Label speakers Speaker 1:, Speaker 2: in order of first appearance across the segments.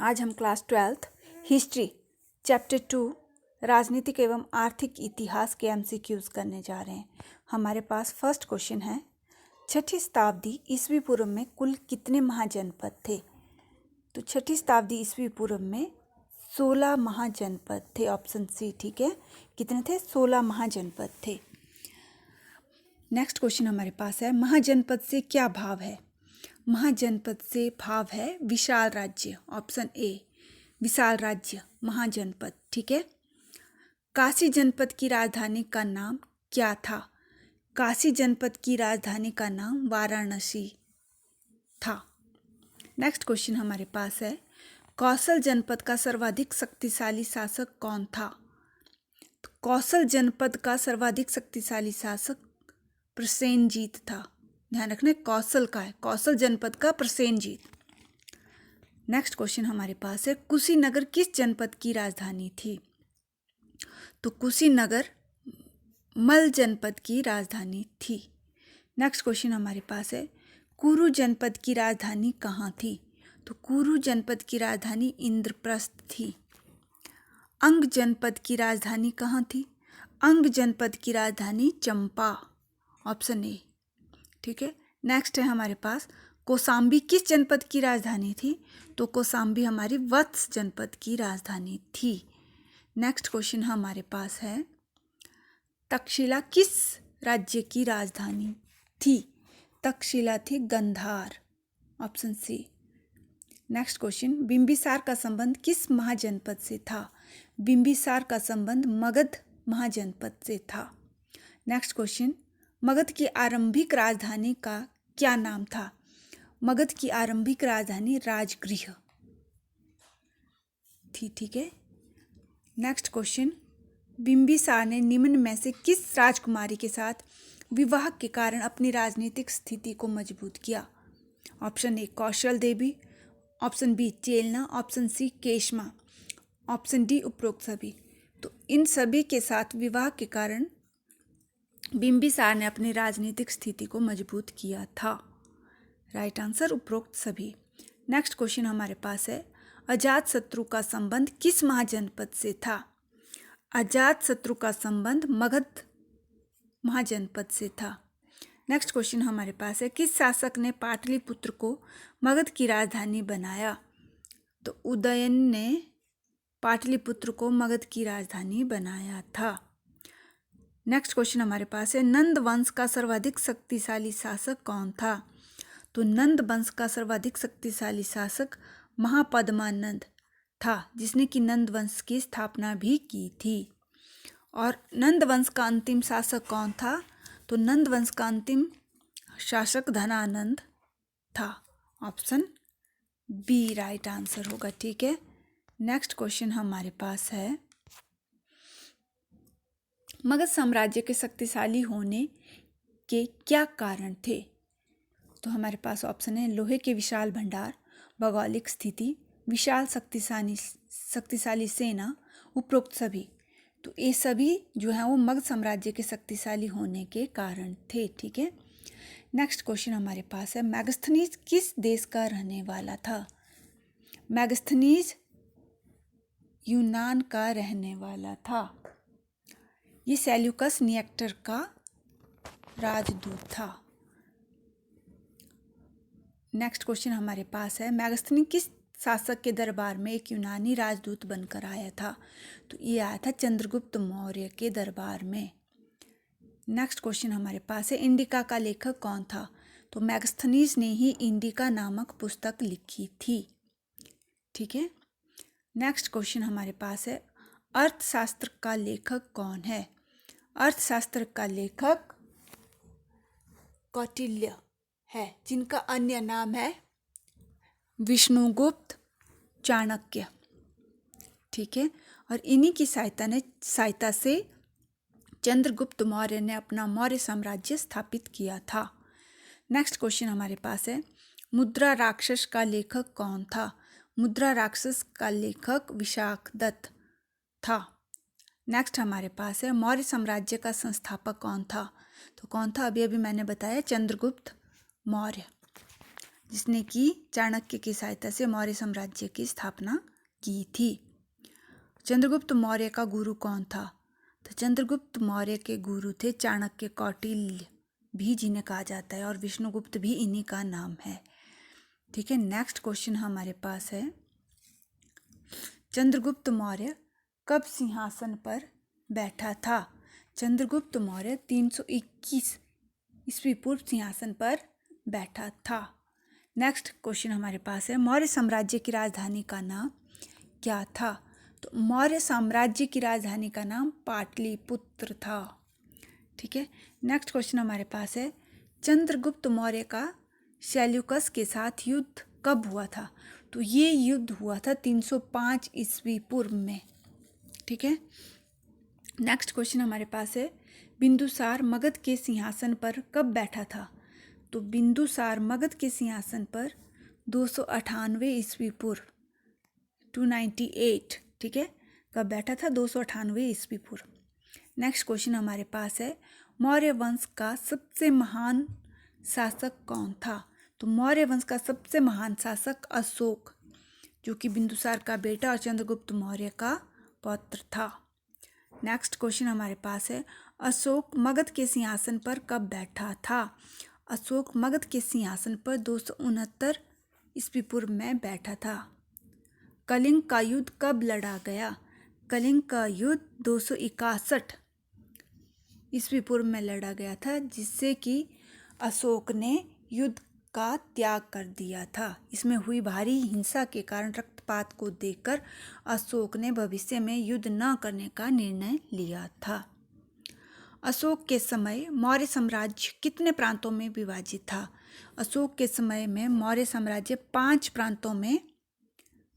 Speaker 1: आज हम class 12th history chapter 2 राजनीतिक एवं आर्थिक इतिहास के एमसीक्यूज करने जा रहे हैं। हमारे पास फर्स्ट क्वेश्चन है, छठी शताब्दी ईस्वी पूर्व में कुल कितने महाजनपद थे? तो छठी शताब्दी ईस्वी पूर्व में 16 महाजनपद थे। ऑप्शन सी ठीक है। कितने थे? 16 महाजनपद थे। नेक्स्ट क्वेश्चन हमारे पास है, महाजनपद से क्या भाव है? महाजनपद से भाव है विशाल राज्य। ऑप्शन ए विशाल राज्य महाजनपद। ठीक है। काशी जनपद की राजधानी का नाम क्या था? काशी जनपद की राजधानी का नाम वाराणसी था। नेक्स्ट क्वेश्चन हमारे पास है, कौशल जनपद का सर्वाधिक शक्तिशाली शासक कौन था? तो कौशल जनपद का सर्वाधिक शक्तिशाली शासक प्रसेनजीत था। ध्यान रखना, कौशल का है, कौशल जनपद का प्रसेनजीत। नेक्स्ट क्वेश्चन हमारे पास है, कुशीनगर किस जनपद की राजधानी थी? तो कुशीनगर मल जनपद की राजधानी थी। नेक्स्ट क्वेश्चन हमारे पास है, कुरु जनपद की राजधानी कहाँ थी? तो कुरु जनपद की राजधानी इंद्रप्रस्थ थी। अंग जनपद की राजधानी कहाँ थी? अंग जनपद की राजधानी चंपा। ऑप्शन ए ठीक है। नेक्स्ट है हमारे पास, कौशाम्बी किस जनपद की राजधानी थी? तो कौशाम्बी हमारी वत्स जनपद की राजधानी थी। नेक्स्ट क्वेश्चन हमारे पास है, तक्षशिला किस राज्य की राजधानी थी? तक्षशिला थी Gandhara. Option C. Next question, Bimbisara का संबंध किस महाजनपद से था? बिंबिसार का संबंध मगध महाजनपद से था। नेक्स्ट क्वेश्चन, मगध की आरंभिक राजधानी का क्या नाम था? मगध की आरंभिक राजधानी राजगृह थी। ठीक है। नेक्स्ट क्वेश्चन, बिंबिसार ने निम्न में से किस राजकुमारी के साथ विवाह के कारण अपनी राजनीतिक स्थिति को मजबूत किया? Option A Kaushal Devi, option B Chelna, option C Keshma, option D उपरोक्त सभी। तो इन सभी के साथ विवाह के कारण बिंबिसार ने अपनी राजनीतिक स्थिति को मजबूत किया था। राइट आंसर उपरोक्त सभी। नेक्स्ट क्वेश्चन हमारे पास है, अजातशत्रु का संबंध किस महाजनपद से था? अजातशत्रु का संबंध मगध महाजनपद से था। नेक्स्ट क्वेश्चन हमारे पास है, किस शासक ने पाटलिपुत्र को मगध की राजधानी बनाया? तो उदयन ने पाटलिपुत्र को मगध की राजधानी बनाया था। नेक्स्ट क्वेश्चन हमारे पास है, नंद वंश का सर्वाधिक शक्तिशाली शासक कौन था? तो नंद वंश का सर्वाधिक शक्तिशाली शासक महापद्मानंद था, जिसने कि नंद वंश की स्थापना भी की थी। और नंद वंश का अंतिम शासक कौन था? तो नंद वंश का अंतिम शासक धनानंद था। ऑप्शन बी राइट आंसर होगा। ठीक है। नेक्स्ट क्वेश्चन हमारे पास है, मगध साम्राज्य के शक्तिशाली होने के क्या कारण थे? तो हमारे पास ऑप्शन है, लोहे के विशाल भंडार, भौगोलिक स्थिति, विशाल शक्तिशाली सेना, उपरोक्त सभी। तो ये सभी जो है वो मगध साम्राज्य के शक्तिशाली होने के कारण थे। ठीक है। नेक्स्ट क्वेश्चन हमारे पास है, मैगस्थनीज किस देश का रहने वाला था? मैगस्थनीज यूनान का रहने वाला था। ये सेल्यूकस निएक्टर का राजदूत था। नेक्स्ट क्वेश्चन हमारे पास है, मैगस्थनी किस शासक के दरबार में एक यूनानी राजदूत बनकर आया था? तो ये आया था चंद्रगुप्त मौर्य के दरबार में। नेक्स्ट क्वेश्चन हमारे पास है, इंडिका का लेखक कौन था? तो मैगस्थनीज ने ही इंडिका नामक पुस्तक लिखी थी। ठीक है। नेक्स्ट क्वेश्चन हमारे पास है, अर्थशास्त्र का लेखक कौन है? अर्थशास्त्र का लेखक कौटिल्य है, जिनका अन्य नाम है विष्णुगुप्त चाणक्य। ठीक है। और इन्हीं की सहायता से चंद्रगुप्त मौर्य ने अपना मौर्य साम्राज्य स्थापित किया था। नेक्स्ट क्वेश्चन हमारे पास है, मुद्रा राक्षस का लेखक कौन था? मुद्रा राक्षस का लेखक विशाखदत्त था। नेक्स्ट हमारे पास है, मौर्य साम्राज्य का संस्थापक कौन था? तो कौन था? अभी अभी मैंने बताया, चंद्रगुप्त मौर्य। जिसने कि चाणक्य की सहायता से मौर्य साम्राज्य की स्थापना की थी। चंद्रगुप्त मौर्य का गुरु कौन था? तो चंद्रगुप्त मौर्य के गुरु थे चाणक्य, कौटिल्य भी जिन्हें कहा जाता है, और विष्णुगुप्त भी इन्हीं का नाम है। ठीक है, नेक्स्ट क्वेश्चन हमारे पास है, चंद्रगुप्त मौर्य कब सिंहासन पर बैठा था? चंद्रगुप्त मौर्य 321 ईस्वी पूर्व सिंहासन पर बैठा था। नेक्स्ट क्वेश्चन हमारे पास है, मौर्य साम्राज्य की राजधानी का नाम क्या था? तो मौर्य साम्राज्य की राजधानी का नाम पाटलिपुत्र था। ठीक है, नेक्स्ट क्वेश्चन हमारे पास है, चंद्रगुप्त मौर्य का सेल्यूकस के साथ युद्ध कब हुआ था? तो ये युद्ध हुआ था 305 ईस्वी पूर्व में। ठीक है, नेक्स्ट क्वेश्चन हमारे पास है, बिंदुसार मगध के सिंहासन पर कब बैठा था? तो बिंदुसार मगध के सिंहासन पर 298 ईस्वी पूर्व 298, ठीक है, कब बैठा था? 298 ईस्वी पूर्व। नेक्स्ट क्वेश्चन हमारे पास है, मौर्य वंश का सबसे महान शासक कौन था? तो मौर्य वंश का सबसे महान शासक अशोक, जो कि बिंदुसार का बेटा और चंद्रगुप्त मौर्य का पौत्र था। नेक्स्ट क्वेश्चन हमारे पास है, अशोक मगध के सिंहासन पर कब बैठा था? अशोक मगध के सिंहासन पर 269 ईस्वी पूर्व में बैठा था। कलिंग का युद्ध कब लड़ा गया? कलिंग का युद्ध 261 ईस्वी पूर्व में लड़ा गया था, जिससे कि अशोक ने युद्ध का त्याग कर दिया था। इसमें हुई भारी हिंसा के कारण रक्तपात को देखकर अशोक ने भविष्य में युद्ध न करने का निर्णय लिया था। अशोक के समय मौर्य साम्राज्य कितने प्रांतों में विभाजित था? अशोक के समय में मौर्य साम्राज्य 5 प्रांतों में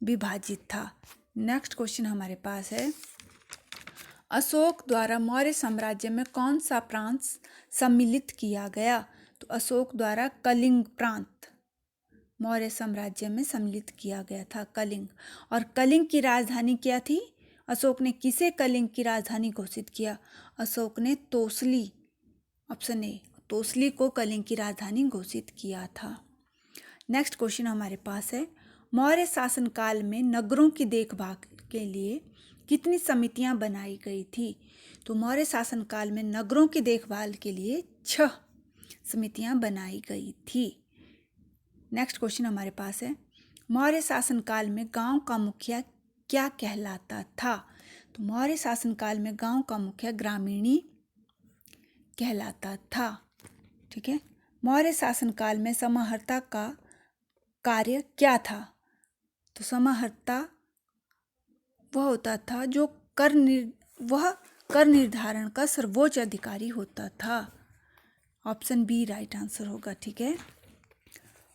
Speaker 1: विभाजित था। नेक्स्ट क्वेश्चन हमारे पास है, अशोक द्वारा मौर्य साम्राज्य में कौन सा प्रांत सम्मिलित किया गया? तो अशोक द्वारा कलिंग प्रांत मौर्य साम्राज्य में सम्मिलित किया गया था, कलिंग। और कलिंग की राजधानी क्या थी? अशोक ने किसे कलिंग की राजधानी घोषित किया? अशोक ने तोसली, ऑप्शन ए, तोसली को कलिंग की राजधानी घोषित किया था। नेक्स्ट क्वेश्चन हमारे पास है, मौर्य शासनकाल में नगरों की देखभाल के लिए कितनी समितियां बनाई गई थी? तो मौर्य शासनकाल में नगरों की देखभाल के लिए 6 समितियां बनाई गई थी। नेक्स्ट क्वेश्चन हमारे पास है, मौर्य शासनकाल में गांव का मुखिया क्या कहलाता था? तो मौर्य शासनकाल में गांव का मुखिया ग्रामीणी कहलाता था। ठीक है, मौर्य शासनकाल में समाहर्ता का कार्य क्या था? तो समाहर्ता वह होता था जो कर निर्धारण का सर्वोच्च अधिकारी होता था। ऑप्शन बी राइट आंसर होगा। ठीक है,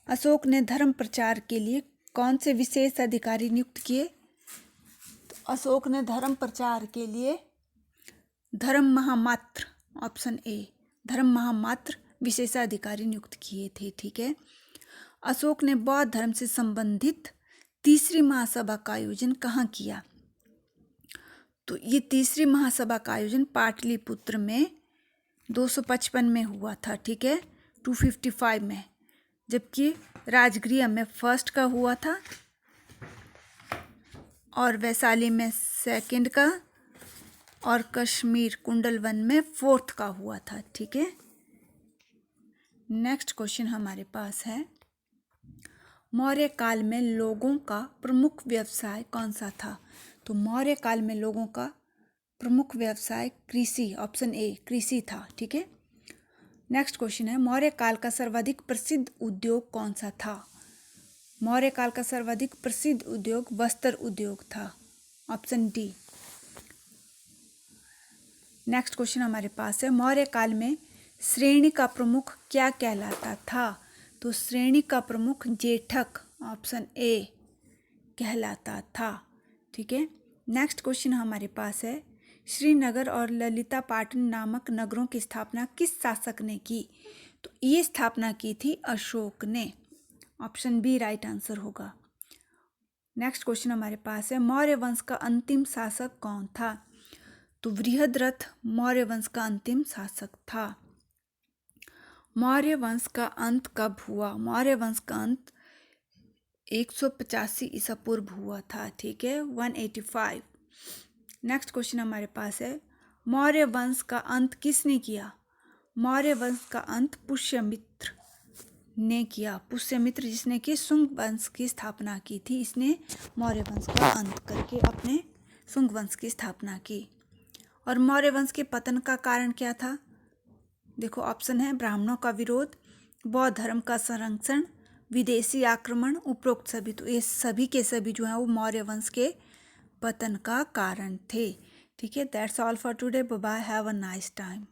Speaker 1: अशोक ने धर्म प्रचार के लिए कौन से विशेष अधिकारी नियुक्त किए? तो अशोक ने धर्म प्रचार के लिए धर्म महामात्र, ऑप्शन ए, धर्म महामात्र विशेषाधिकारी नियुक्त किए थे। ठीक है, अशोक ने बौद्ध धर्म से संबंधित तीसरी महासभा का आयोजन कहाँ किया? तो ये तीसरी महासभा का आयोजन पाटलिपुत्र में 255 में हुआ था। ठीक है, 255 में, जबकि राजगृह में फर्स्ट का हुआ था और वैशाली में सेकंड का और कश्मीर कुंडलवन में 4th का हुआ था। ठीक है, नेक्स्ट क्वेश्चन हमारे पास है, मौर्य काल में लोगों का प्रमुख व्यवसाय कौन सा था? तो मौर्य काल में लोगों का प्रमुख व्यवसाय कृषि, ऑप्शन ए, कृषि था। ठीक है, नेक्स्ट क्वेश्चन है, मौर्य काल का सर्वाधिक प्रसिद्ध उद्योग कौन सा था? मौर्य काल का सर्वाधिक प्रसिद्ध उद्योग वस्त्र उद्योग था, ऑप्शन डी। नेक्स्ट क्वेश्चन हमारे पास है, मौर्य काल में श्रेणी का प्रमुख क्या कहलाता था? तो श्रेणी का प्रमुख जेठक, ऑप्शन ए, कहलाता था। ठीक है, नेक्स्ट क्वेश्चन हमारे पास है, श्रीनगर और ललिता पाटन नामक नगरों की स्थापना किस शासक ने की? तो ये स्थापना की थी अशोक ने, ऑप्शन बी राइट आंसर होगा। नेक्स्ट क्वेश्चन हमारे पास है, मौर्य वंश का अंतिम शासक कौन था? तो बृहद्रथ मौर्य वंश का अंतिम शासक था। मौर्य वंश का अंत कब हुआ? मौर्य वंश का अंत 185 ईसा पूर्व हुआ था, ठीक है, 185। नेक्स्ट क्वेश्चन हमारे पास है, मौर्य वंश का अंत किसने किया? मौर्य वंश का अंत पुष्यमित्र ने किया। पुष्यमित्र जिसने कि शुंग वंश की स्थापना की थी, इसने मौर्य वंश का अंत करके अपने शुंग वंश की स्थापना की। और मौर्य वंश के पतन का कारण क्या था? देखो ऑप्शन है, ब्राह्मणों का विरोध, बौद्ध धर्म का संरक्षण, विदेशी आक्रमण, उपरोक्त सभी। तो ये सभी के सभी जो हैं वो मौर्य वंश के पतन का कारण थे, ठीक है। That's all for today, bye bye, have a nice time.